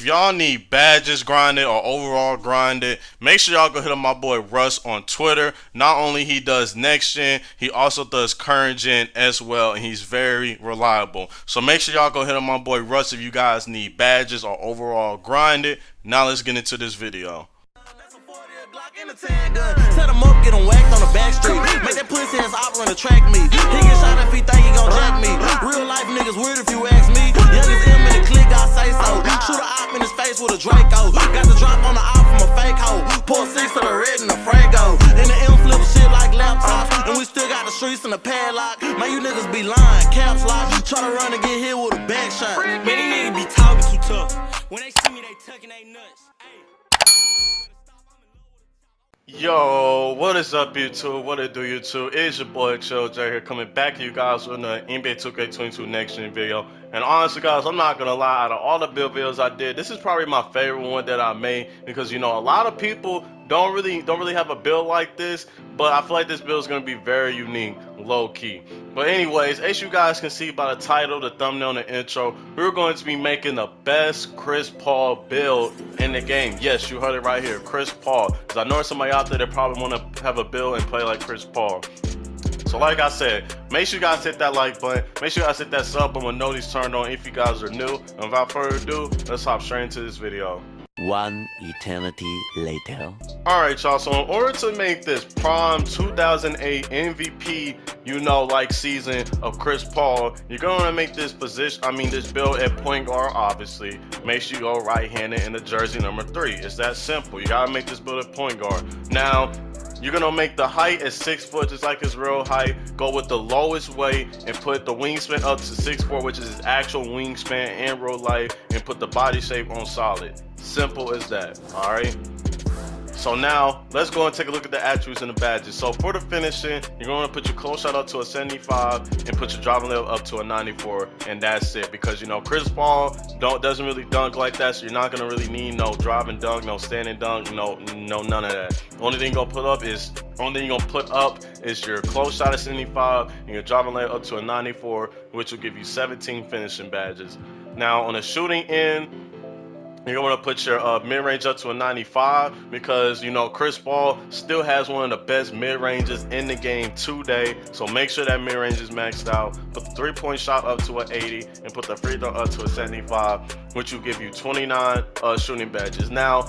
y'all need badges grinded or overall grinded, make sure y'all go hit up my boy Russ on Twitter. Not only he does next gen, he also does current gen as well, and he's very reliable. So make sure y'all go hit up my boy Russ if you guys need badges or overall grinded. Now let's get into this video. Set him up, get him whacked on the back street. Make that pussy ass opera to track me. He get shot if he think he gon' jack me. Real life niggas weird if you ask me. Youngest M in the clique, I say so. Shoot a op in his face with a Draco. Got the drop on the op from a fake hoe. Pour 6 to the red and the Frago. And the M flip shit like laptops. And we still got the streets and the padlock. Man, you niggas be lying, caps lock. Try to run and get hit with a back shot. Man, these niggas be talking too tough. When they see me, they tucking they nuts. Yo, what is up YouTube? What it do YouTube? It's your boy ChillDree here, coming back to you guys with an NBA 2K22 next gen video. And honestly guys, I'm not gonna lie, out of all the build videos I did, this is probably my favorite one that I made, because you know a lot of people don't really have a build like this, but I feel like this build is gonna be very unique, low key. But anyways, as you guys can see by the title, the thumbnail, and the intro, we're going to be making the best Chris Paul build in the game. Yes, you heard it right here, Chris Paul. Because I know there's somebody out there that probably want to have a build and play like Chris Paul. So like I said, make sure you guys hit that like button, make sure you guys hit that sub button with notice turned on if you guys are new. And without further ado, let's hop straight into this video. One eternity later. Alright y'all, so in order to make this prime 2008 MVP, you know, like season of Chris Paul, you're gonna make this this build at point guard, obviously. Make sure you go right-handed in the jersey number 3. It's that simple. You gotta make this build at point guard. Now, you're gonna make the height at 6 foot, just like his real height. Go with the lowest weight and put the wingspan up to 6'4", which is his actual wingspan in real life, and put the body shape on solid. Simple as that. Alright, so now let's go and take a look at the attributes and the badges. So for the finishing, you're going to put your close shot up to a 75 and put your driving level up to a 94, and that's it. Because you know Chris Paul doesn't really dunk like that, so you're not going to really need no driving dunk, no standing dunk, no none of that. Only thing you're gonna put up is your close shot at 75 and your driving level up to a 94, which will give you 17 finishing badges. Now on the shooting end, you're going to put your mid-range up to a 95, because you know Chris Paul still has one of the best mid-ranges in the game today, so make sure that mid-range is maxed out. Put the three-point shot up to an 80 and put the free throw up to a 75, which will give you 29 shooting badges. Now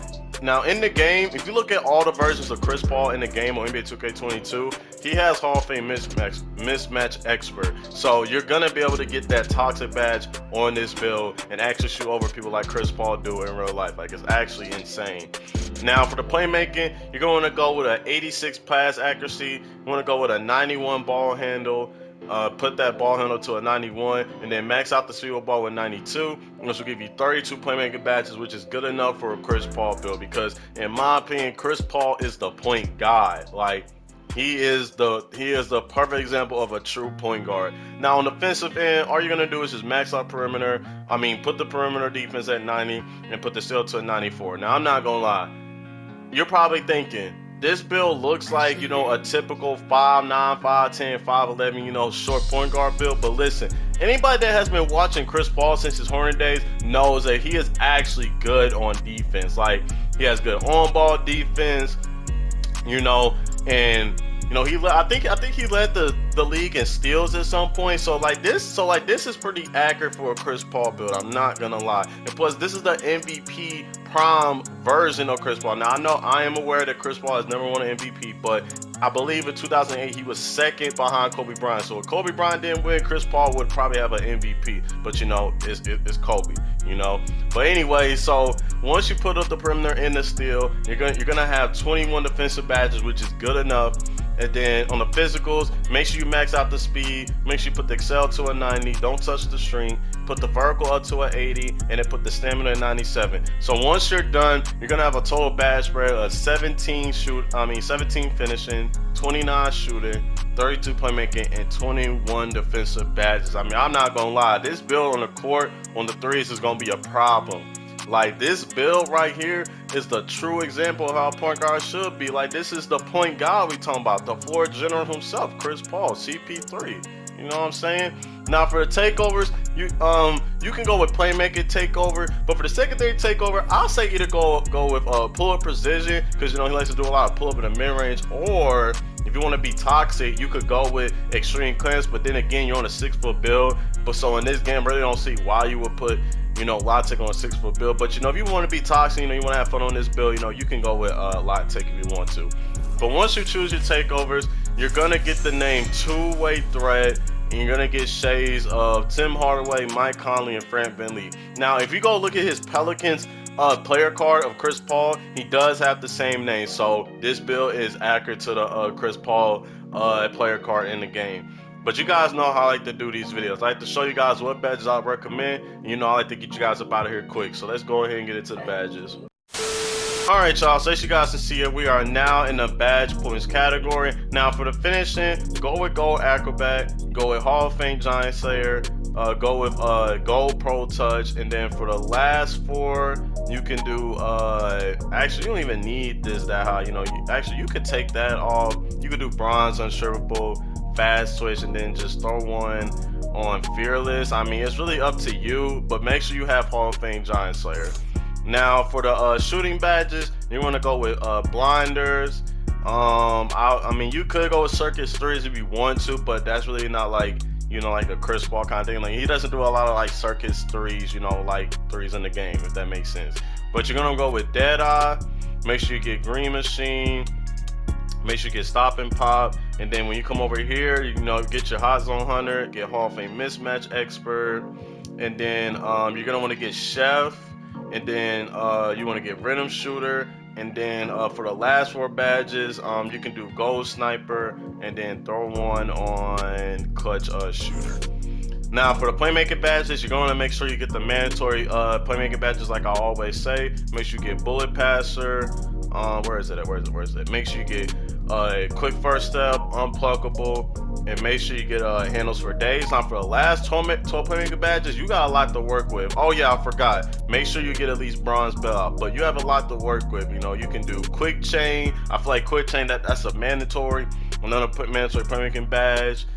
in the game, if you look at all the versions of Chris Paul in the game on NBA 2K22, he has Hall of Fame mismatch expert. So you're gonna be able to get that toxic badge on this build and actually shoot over people like Chris Paul do in real life. Like, it's actually insane. Now for the playmaking, you're going to go with an 86 pass accuracy. You want to go with a 91 ball handle. Put that ball handle to a 91, and then max out the steal ball with 92, which will give you 32 playmaking badges, which is good enough for a Chris Paul build, because in my opinion, Chris Paul is the point guard. Like, he is the perfect example of a true point guard. Now on the defensive end, all you're gonna do is just max out perimeter. Put the perimeter defense at 90 and put the steal to a 94. Now I'm not gonna lie, you're probably thinking, this build looks like, you know, a typical 5'9", 5'10", 5'11", you know, short point guard build. But listen, anybody that has been watching Chris Paul since his Hornet days knows that he is actually good on defense. Like, he has good on-ball defense, you know, and you know, I think he led the league in steals at some point. So this is pretty accurate for a Chris Paul build, I'm not gonna lie. And plus, this is the MVP prime version of Chris Paul. Now I am aware that Chris Paul has never won an MVP, but I believe in 2008 he was second behind Kobe Bryant. So if Kobe Bryant didn't win, Chris Paul would probably have an MVP. But you know, it's Kobe, you know. But anyway, so once you put up the perimeter in the steal, you're gonna have 21 defensive badges, which is good enough. And then on the physicals, make sure you max out the speed, make sure you put the excel to a 90, don't touch the string, put the vertical up to an 80, and then put the stamina at 97. So once you're done, you're gonna have a total badge spread of 17 finishing, 29 shooting, 32 playmaking, and 21 defensive badges. I'm not gonna lie, this build on the court on the threes is gonna be a problem. Like, this build right here is the true example of how a point guard should be. Like, this is the point guard we talking about, the floor general himself, Chris Paul, CP3. You know what I'm saying? Now for the takeovers, you can go with playmaker takeover, but for the secondary takeover, I'll say either go with pull-up precision, because he likes to do a lot of pull-up in the mid-range, or if you want to be toxic, you could go with extreme cleanse. But then again, you're on a 6-foot build, but so in this game, really don't see why you would put Logic on a 6-foot build. But if you want to be toxic, you want to have fun on this build, you can go with Logic if you want to. But once you choose your takeovers, you're gonna get the name Two-Way Threat, and you're gonna get shades of Tim Hardaway, Mike Conley, and Frank VanVleet. Now, if you go look at his Pelicans player card of Chris Paul, he does have the same name. So this build is accurate to the Chris Paul player card in the game. But you guys know how I like to do these videos. I like to show you guys what badges I recommend. I like to get you guys up out of here quick. So let's go ahead and get into the badges. Alright, y'all, so as you guys can see here, we are now in the badge points category. Now for the finishing, go with Gold Acrobat, go with Hall of Fame Giant Slayer, go with Gold Pro Touch, and then for the last 4, you can do actually you don't even need this that high. Actually you could take that off. You could do Bronze Unshrinkable, Fast Switch, and then just throw one on Fearless. I mean, it's really up to you, but make sure you have Hall of Fame Giant Slayer. Now for the shooting badges, you want to go with blinders. I mean, you could go with circus 3s if you want to, but that's really not like like a Chris Paul kind of thing. Like, he doesn't do a lot of like circus 3s, like 3s in the game, if that makes sense. But you're gonna go with Deadeye. Make sure you get Green Machine. Make sure you get Stop and Pop. And then when you come over here, get your Hot Zone Hunter, get Hall of Fame Mismatch Expert, and then you're gonna want to get Chef. And then you want to get Rhythm Shooter, and then for the last 4 badges, you can do Gold Sniper, and then throw one on Clutch Shooter. Now for the playmaking badges, you're going to make sure you get the mandatory playmaking badges, like I always say. Make sure you get Bullet Passer. Where is it? Make sure you get Quick First Step, Unpluckable, and make sure you get Handles for Days. Now for the last 12 playmaking badges, you got a lot to work with. Oh yeah, I forgot. Make sure you get at least Bronze Belt, but you have a lot to work with. You can do Quick Chain. I feel like Quick Chain, that's a mandatory. Another mandatory playmaking badge.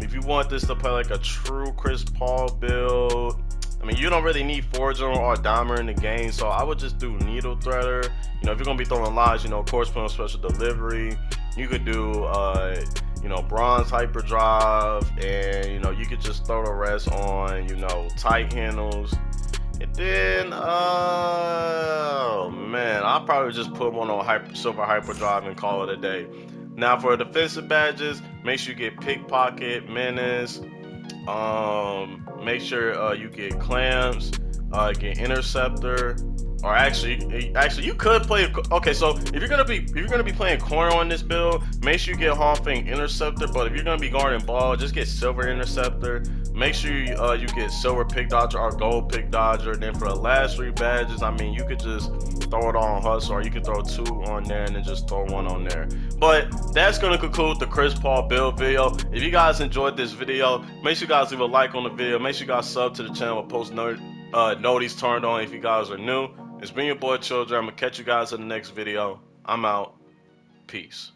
If you want this to play like a true Chris Paul build, I mean, you don't really need Forger or Dahmer in the game, so I would just do Needle Threader. If you're gonna be throwing lives, of course, put on Special Delivery. You could do, Bronze Hyperdrive, and you could just throw the rest on, tight handles. And then, oh man, I'll probably just put one on Silver Hyperdrive and call it a day. Now for defensive badges, make sure you get Pickpocket, Menace. Make sure you get Clamps, get Interceptor, or actually you could play. Okay, so if you're gonna be playing corner on this build, make sure you get Hall of Fame Interceptor. But if you're gonna be guarding ball, just get Silver Interceptor. Make sure you get Silver Pick Dodger or Gold Pick Dodger. And then for the last 3 badges, I mean, you could just throw it all on Hustle, or you could throw 2 on there and then just throw 1 on there. But that's gonna conclude the Chris Paul build video. If you guys enjoyed this video, make sure you guys leave a like on the video. Make sure you guys sub to the channel with post notice turned on if you guys are new. It's been your boy ChillDree. I'm gonna catch you guys in the next video. I'm out. Peace.